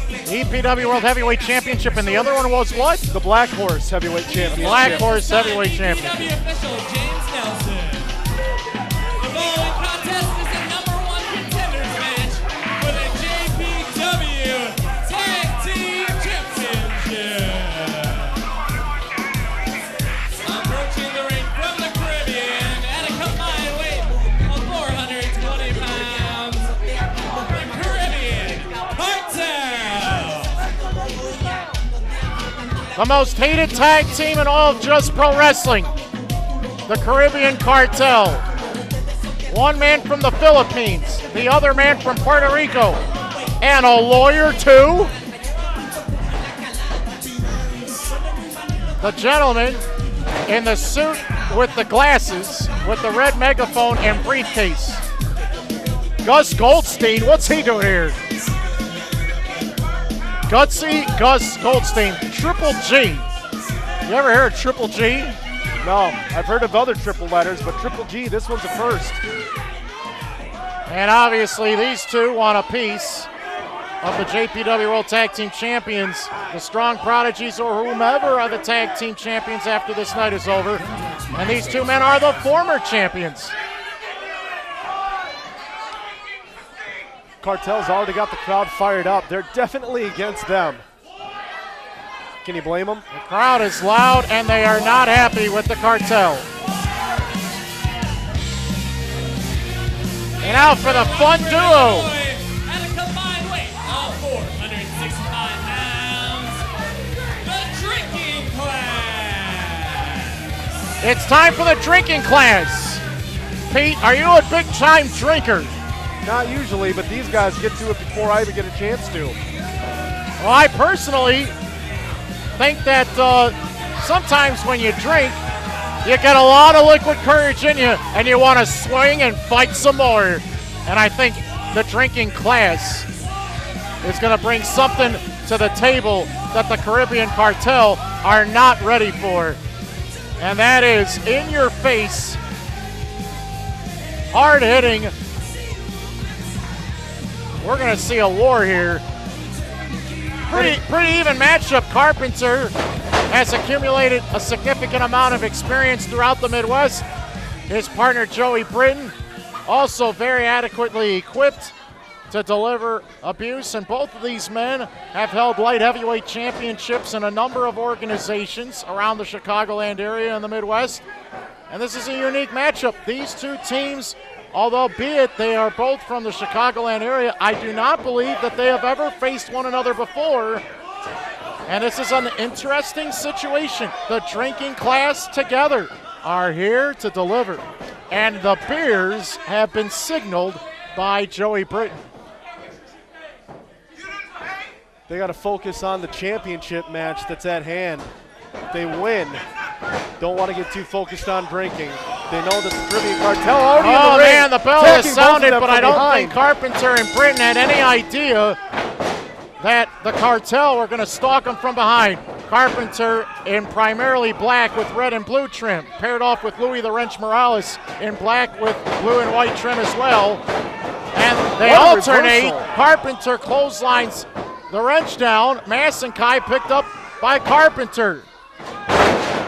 EPW World Heavyweight Championship, and the other one was what? The Black Horse Heavyweight Championship. Black Horse Heavyweight Championship. EPW official James Nelson. The following contest is the #1 contenders match for the JPW Tag Team Championship. Approaching the ring from the Caribbean at a combined weight of 420 pounds, the Caribbean Cartel. The most hated tag team in all of Just Pro Wrestling, the Caribbean Cartel. One man from the Philippines, the other man from Puerto Rico, and a lawyer too. The gentleman in the suit with the glasses, with the red megaphone and briefcase. Gus Goldstein, what's he doing here? Gutsy Gus Goldstein, Triple G. You ever hear of Triple G? No, I've heard of other triple letters, but Triple G, this one's a first. And obviously these two want a piece of the JPW World Tag Team Champions, the Strong Prodigies or whomever are the Tag Team Champions after this night is over. And these two men are the former champions. Cartel's already got the crowd fired up. They're definitely against them. Can you blame them? The crowd is loud and they are not happy with the Cartel. And now for the fun duo. At a combined weight of 465 pounds, the drinking class. It's time for the drinking class. Pete, are you a big time drinker? Not usually, but these guys get to it before I even get a chance to. Well, I personally think that sometimes when you drink, you get a lot of liquid courage in you and you want to swing and fight some more. And I think the drinking class is going to bring something to the table that the Caribbean Cartel are not ready for. And that is in your face, hard hitting. We're going to see a war here. Pretty even matchup. Carpenter has accumulated a significant amount of experience throughout the Midwest. His partner Joey Britton also very adequately equipped to deliver abuse, and both of these men have held light heavyweight championships in a number of organizations around the Chicagoland area and the Midwest. And this is a unique matchup. These two teams, although be it they are both from the Chicagoland area, I do not believe that they have ever faced one another before. And this is an interesting situation. The drinking class together are here to deliver. And the beers have been signaled by Joey Britton. They got to focus on the championship match that's at hand. If they win, don't want to get too focused on drinking. They know that the Caribbean Cartel already in the ring. Oh man, the bell has sounded, but I don't behind. think Carpenter and Britton had any idea that the Cartel were going to stalk them from behind. Carpenter in primarily black with red and blue trim, paired off with Louis the Wrench Morales in black with blue and white trim as well. And they alternate. Reversal. Carpenter clotheslines the wrench down. Massenkai picked up by Carpenter.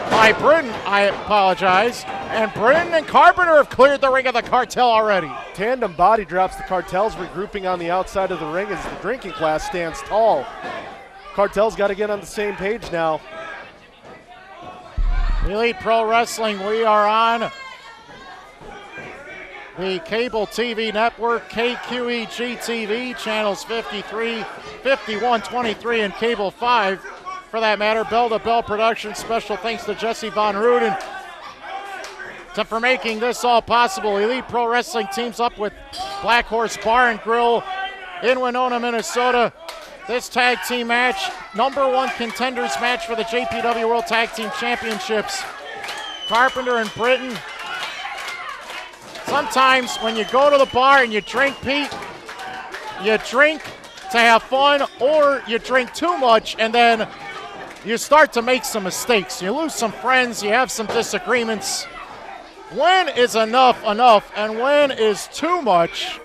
By Britton, I apologize. And Britton and Carpenter have cleared the ring of the Cartel already. Tandem body drops. The Cartel's regrouping on the outside of the ring as the drinking class stands tall. Cartel's got to get on the same page now. Elite Pro Wrestling, we are on the cable TV network, KQEG TV, channels 53, 51, 23, and cable 5. For that matter, Bell to Bell Productions. Special thanks to Jesse Von Ruden for making this all possible. Elite Pro Wrestling teams up with Black Horse Bar and Grill in Winona, Minnesota. This tag team match, #1 contenders match for the JPW World Tag Team Championships. Carpenter and Britton. Sometimes when you go to the bar and you drink, Pete, you drink to have fun, or you drink too much and then you start to make some mistakes. You lose some friends, you have some disagreements. When is enough enough, and when is too much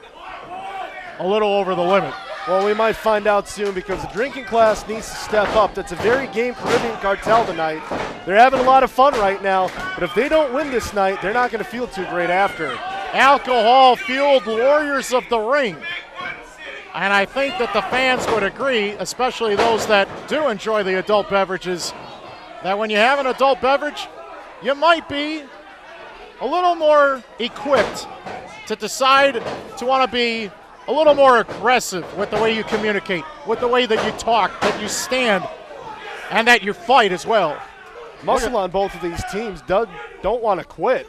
a little over the limit? Well, we might find out soon because the drinking class needs to step up. That's a very game Caribbean Cartel tonight. They're having a lot of fun right now, but if they don't win this night, they're not going to feel too great after. Alcohol-fueled warriors of the ring. And I think that the fans would agree, especially those that do enjoy the adult beverages, that when you have an adult beverage, you might be a little more equipped to decide to want to be a little more aggressive with the way you communicate, with the way that you talk, that you stand, and that you fight as well. Muscle on both of these teams don't want to quit.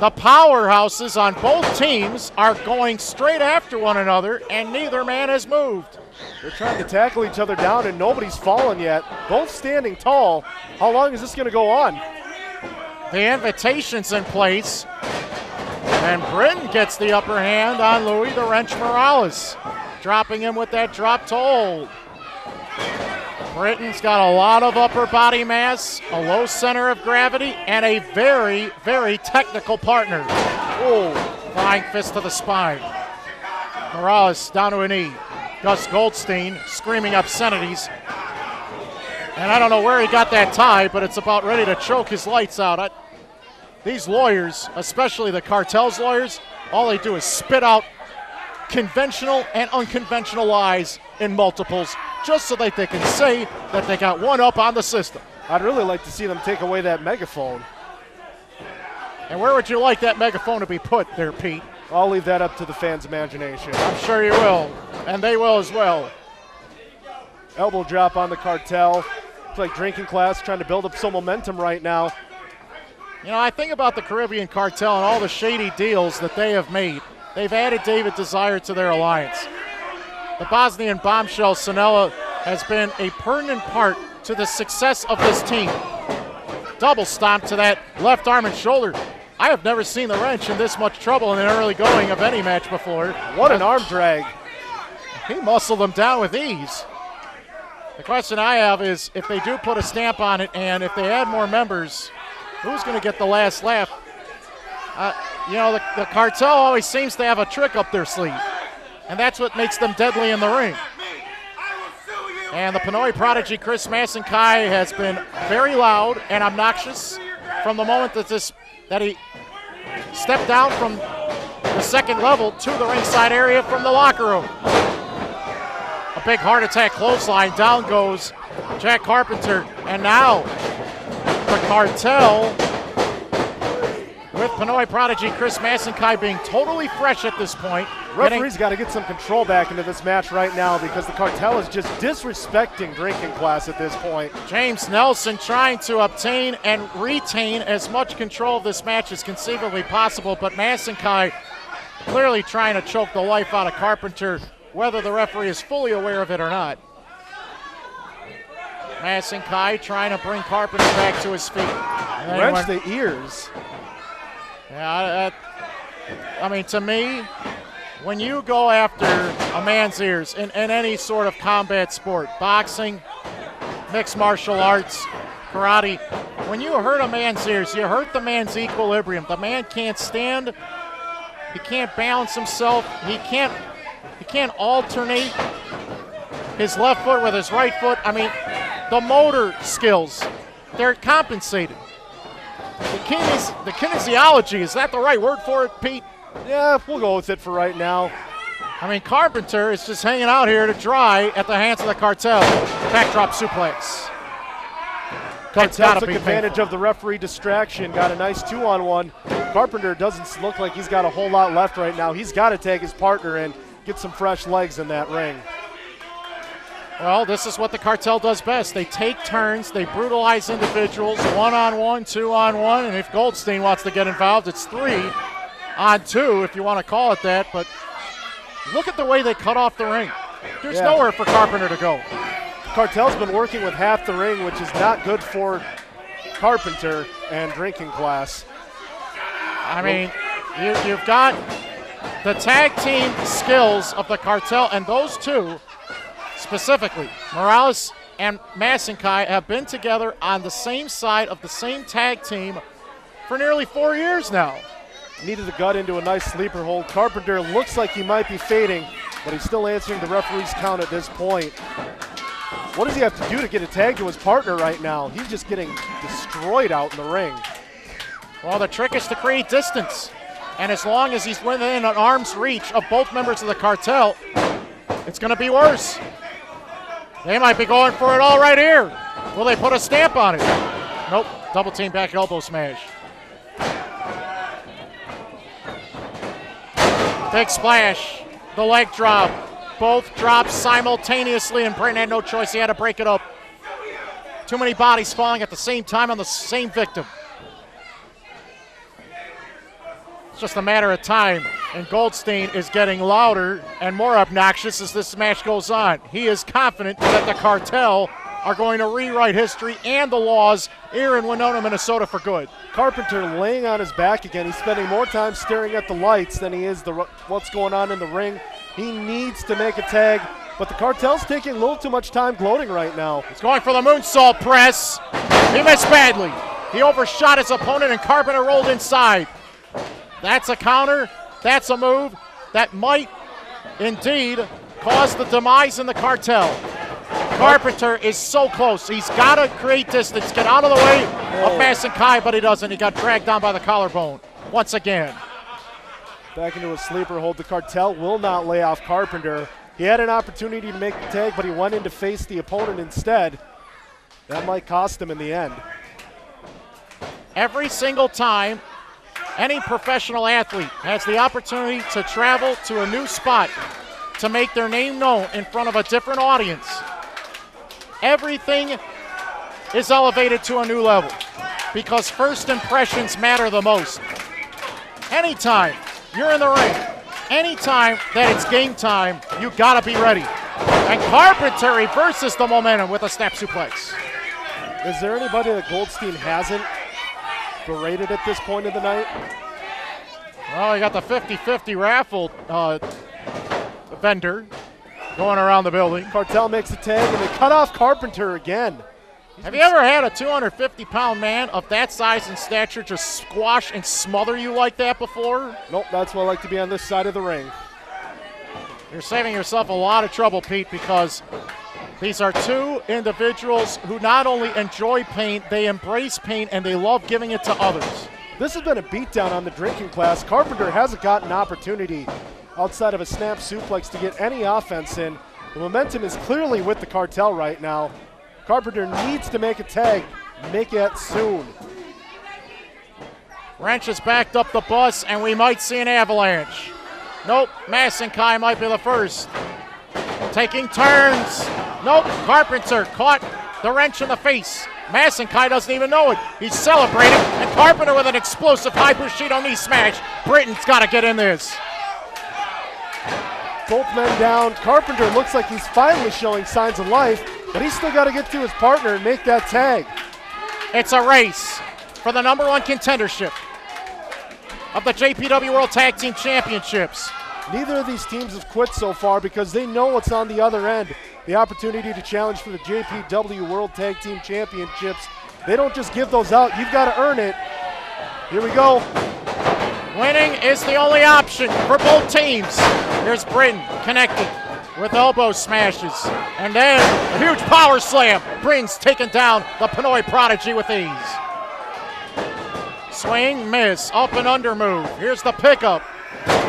The powerhouses on both teams are going straight after one another, and neither man has moved. They're trying to tackle each other down, and nobody's fallen yet. Both standing tall. How long is this going to go on? The invitation's in place. And Britton gets the upper hand on Louis the Wrench Morales, dropping him with that drop to hold. Britton's got a lot of upper body mass, a low center of gravity, and a very, very technical partner. Oh, flying fist to the spine. Morales down to a knee. Gus Goldstein screaming obscenities. And I don't know where he got that tie, but it's about ready to choke his lights out. These lawyers, especially the Cartel's lawyers, all they do is spit out conventional and unconventional lies in multiples just so that they can say that they got one up on the system. I'd really like to see them take away that megaphone. And where would you like that megaphone to be put there, Pete? I'll leave that up to the fans' imagination. I'm sure you will, and they will as well. Elbow drop on the Cartel. It's like drinking class trying to build up some momentum right now. You know, I think about the Caribbean Cartel and all the shady deals that they have made. They've added David Desire to their alliance. The Bosnian bombshell Sanella has been a pertinent part to the success of this team. Double stomp to that left arm and shoulder. I have never seen the Wrench in this much trouble in an early going of any match before. What an arm drag. He muscled them down with ease. The question I have is if they do put a stamp on it and if they add more members, who's going to get the last laugh? You know, the Cartel always seems to have a trick up their sleeve, and that's what makes them deadly in the ring. And the Pinoy prodigy Chris Massenkai has been very loud and obnoxious from the moment that he stepped down from the second level to the ringside area from the locker room. A big heart attack clothesline, down goes Jack Carpenter, and now the Cartel, with Pinoy prodigy Chris Massenkai being totally fresh at this point. Referee's got to get some control back into this match right now because the Cartel is just disrespecting drinking class at this point. James Nelson trying to obtain and retain as much control of this match as conceivably possible, but Massenkai clearly trying to choke the life out of Carpenter, whether the referee is fully aware of it or not. Massenkai trying to bring Carpenter back to his feet. Wrench the ears. Yeah, I mean, to me, when you go after a man's ears in any sort of combat sport, boxing, mixed martial arts, karate, when you hurt a man's ears, you hurt the man's equilibrium. The man can't stand, he can't balance himself, he can't alternate his left foot with his right foot. I mean, the motor skills, they're compensated. The kinesiology, is that the right word for it, Pete? Yeah, we'll go with it for right now. I mean, Carpenter is just hanging out here to dry at the hands of the Cartel. Backdrop suplex. Cartel took advantage of the referee distraction, got a nice 2-on-1. Carpenter doesn't look like he's got a whole lot left right now. He's got to tag his partner in, get some fresh legs in that ring. Well, this is what the Cartel does best. They take turns, they brutalize individuals, 1-on-1, 2-on-1, and if Goldstein wants to get involved, it's 3-on-2 if you want to call it that. But look at the way they cut off the ring. There's nowhere for Carpenter to go. Cartel's been working with half the ring, which is not good for Carpenter and drinking class. I mean, you've got the tag team skills of the Cartel, and those two specifically, Morales and Massenkai, have been together on the same side of the same tag team for nearly 4 years now. Needed the gut into a nice sleeper hold. Carpenter looks like he might be fading. but he's still answering the referee's count at this point. What does he have to do to get a tag to his partner right now? He's just getting destroyed out in the ring. Well, the trick is to create distance. And as long as he's within an arm's reach of both members of the cartel, it's going to be worse. They might be going for it all right here. Will they put a stamp on it? Nope. Double team back elbow smash. Big splash. The leg drop. Both drops simultaneously, and Britton had no choice. He had to break it up. Too many bodies falling at the same time on the same victim. It's just a matter of time, and Goldstein is getting louder and more obnoxious as this match goes on. He is confident that the cartel are going to rewrite history and the laws here in Winona, Minnesota for good. Carpenter laying on his back again. He's spending more time staring at the lights than he is what's going on in the ring. He needs to make a tag, but the cartel's taking a little too much time gloating right now. He's going for the moonsault press. He missed badly. He overshot his opponent, and Carpenter rolled inside. That's a counter. That's a move that might indeed cause the demise in the cartel. Carpenter is so close. He's got to create distance, get out of the way of Masson Kai, but he doesn't. He got dragged down by the collarbone once again. Back into a sleeper hold. The cartel will not lay off Carpenter. He had an opportunity to make the tag, but he went in to face the opponent instead. That might cost him in the end. Every single time any professional athlete has the opportunity to travel to a new spot to make their name known in front of a different audience, everything is elevated to a new level because first impressions matter the most. Anytime you're in the ring, anytime that it's game time, you gotta be ready. And Carpenter reverses the momentum with a snap suplex. Is there anybody that Goldstein hasn't berated at this point of the night? Well, you got the 50-50 raffle vendor going around the building. Cartel makes a tag, and they cut off Carpenter again. Have you ever had a 250-pound man of that size and stature just squash and smother you like that before? Nope, that's why I like to be on this side of the ring. You're saving yourself a lot of trouble, Pete, because these are two individuals who not only enjoy pain, they embrace pain, and they love giving it to others. This has been a beatdown on the drinking class. Carpenter hasn't gotten an opportunity outside of a snap suplex to get any offense in. The momentum is clearly with the cartel right now. Carpenter needs to make a tag, make it soon. Wrench has backed up the bus, and we might see an avalanche. Nope, Masson Kai might be the first. Taking turns. Nope, Carpenter caught the wrench in the face. Masson Kai doesn't even know it. He's celebrating, and Carpenter with an explosive high Bushido knee smash. Britton's got to get in this. Both men down. Carpenter looks like he's finally showing signs of life, but he's still got to get to his partner and make that tag. It's a race for the #1 contendership of the JPW World Tag Team Championships. Neither of these teams have quit so far because they know what's on the other end. The opportunity to challenge for the JPW World Tag Team Championships. They don't just give those out. You've got to earn it. Here we go. Winning is the only option for both teams. Here's Britton connected with elbow smashes. And then a huge power slam. Britton's taking down the Pinoy Prodigy with ease. Swing, miss, up and under move. Here's the pickup.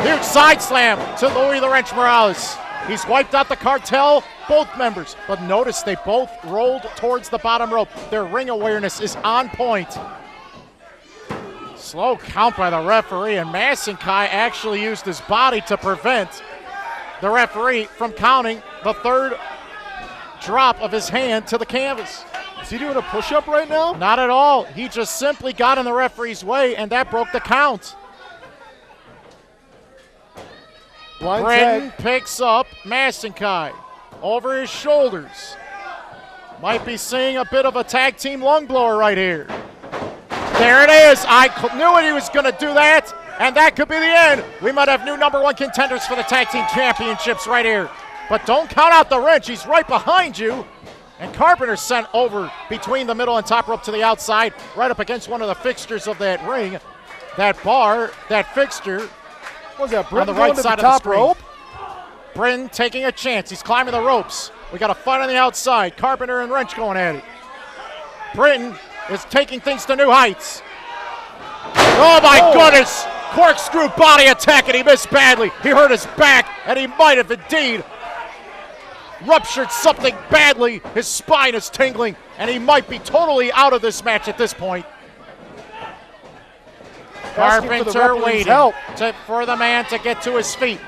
Huge side slam to Louis the Wrench Morales. He's wiped out the cartel, both members. But notice they both rolled towards the bottom rope. Their ring awareness is on point. Slow count by the referee, and Masson Kai actually used his body to prevent the referee from counting the third drop of his hand to the canvas. Is he doing a push-up right now? Not at all. He just simply got in the referee's way, and that broke the count. Britton picks up Masson Kai over his shoulders. Might be seeing a bit of a tag team lung blower right here. There it is. I knew he was going to do that, and that could be the end. We might have new #1 contenders for the tag team championships right here. But don't count out the wrench. He's right behind you. And Carpenter sent over between the middle and top rope to the outside, right up against one of the fixtures of that ring. That bar, that fixture. What was that, on the right side of the screen. Rope? Britton taking a chance. He's climbing the ropes. We got a fight on the outside. Carpenter and Wrench going at it. Britton is taking things to new heights. Oh my goodness! Corkscrew body attack, and he missed badly. He hurt his back, and he might have indeed ruptured something badly. His spine is tingling, and he might be totally out of this match at this point. Carpenter waiting for the man to get to his feet.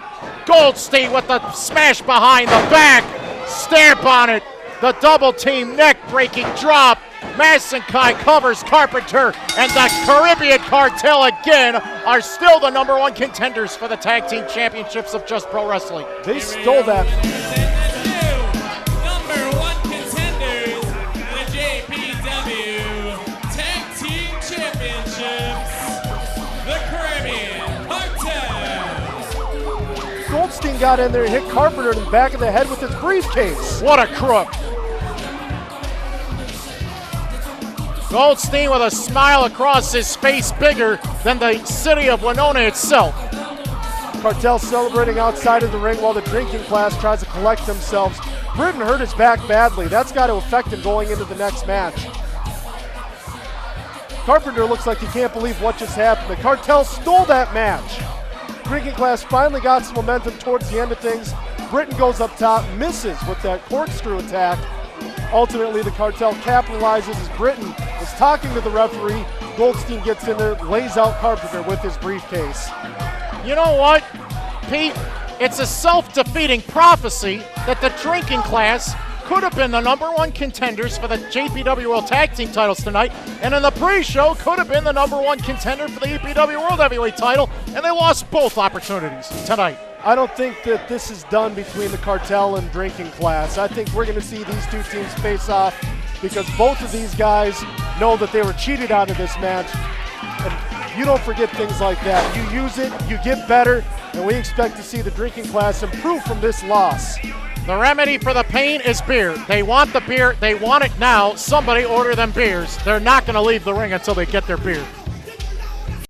Goldstein with the smash behind the back. Stamp on it. The double team neck breaking drop. Massenkai covers Carpenter, and the Caribbean Cartel again are still the #1 contenders for the tag team championships of Just Pro Wrestling. They stole that. #1 contenders for the JPW Tag Team Championships, the Caribbean Cartel. Goldstein got in there and hit Carpenter in the back of the head with his briefcase. What a crook. Goldstein with a smile across his face bigger than the city of Winona itself. Cartel celebrating outside of the ring while the drinking class tries to collect themselves. Britton hurt his back badly. That's got to affect him going into the next match. Carpenter looks like he can't believe what just happened. The Cartel stole that match. Drinking class finally got some momentum towards the end of things. Britton goes up top, misses with that corkscrew attack. Ultimately, the Cartel capitalizes as Britton is talking to the referee. Goldstein gets in there, lays out Carpenter with his briefcase. You know what, Pete? It's a self-defeating prophecy that the drinking class could have been the #1 contenders for the JPW World Tag Team titles tonight, and in the pre-show could have been the #1 contender for the EPW World Heavyweight title, and they lost both opportunities tonight. I don't think that this is done between the Cartel and drinking class. I think we're going to see these two teams face off because both of these guys know that they were cheated out of this match. And you don't forget things like that. You use it, you get better, and we expect to see the drinking class improve from this loss. The remedy for the pain is beer. They want the beer. They want it now. Somebody order them beers. They're not going to leave the ring until they get their beer.